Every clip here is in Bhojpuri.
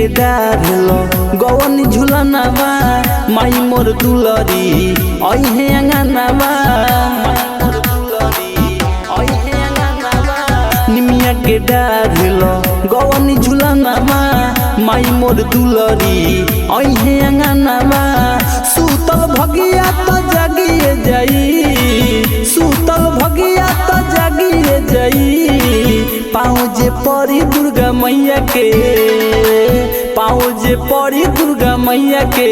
के डाढ़लो गवन झुलनावा माई मोर दुलरी अहे अंगनावा निमिया के डाढ़लो गवन झुलनावा माई मोर दुलरी अहे अंगनावा सुतल भगिया तो जागिए जाई सुतल भगिया तो जागिए जाई पाँव जे पड़ी दुर्गा मैया के पाँव जे पड़ी दुर्गा मैया के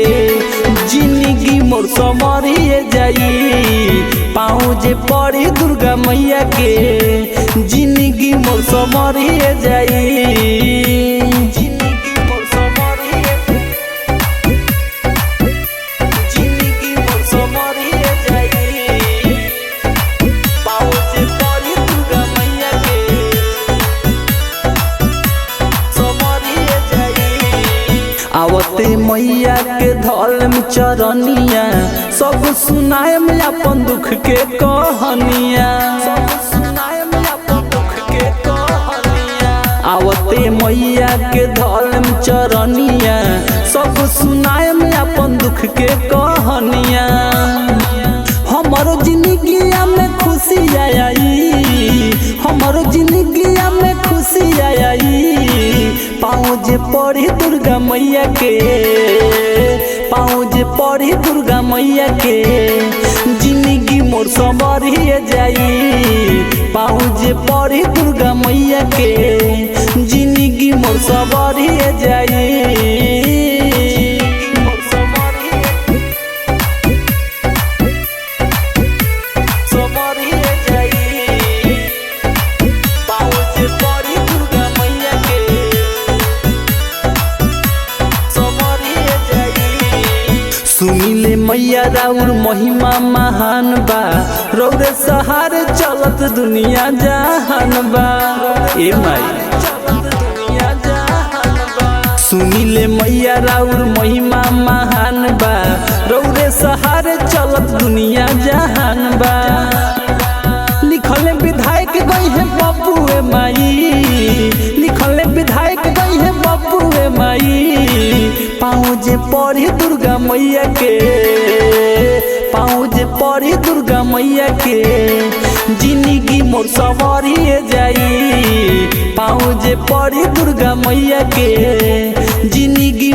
जिंदगी मोर समरिए जाई पाँव जे पड़ी दुर्गा मैया के जिंदगी मोर समरिए जाई आवते मैया के धल में चरनिया सब सुनाए में अपन दुख के कहानिया आवते मैया के धल में चरनिया सब सुनाए में अपन दुख के कहानिया हमारो जिंदगिया में खुशी आई हमारो जिंदगिया में खुशी आई पाँव जे पड़ी दुर्गा मैया के पाँव जे पड़ी दुर्गा मैया के जिंदगी मोर संवरिए जाई पाँव जे पड़ी दुर्गा मैया के जिंदगी मोर संवरिए जाई सुनिले मैया राउर महिमा महान बा रौरे सहारे चलत दुनिया जहान बा ए माई सुनिले मैया राउर महिमा महान बा रौरे सहारे चलत दुनिया जहान बा लिखले विधायक गई है बबुए माई लिखले विधायक गई है बबुए माई पाँव जे पड़ी दुर्गा मैया के पाँव जे पड़ी दुर्गा मैया के जिंदगी मोर संवरिए जाई पाँव जे पड़ी दुर्गा मैया के जिंदगी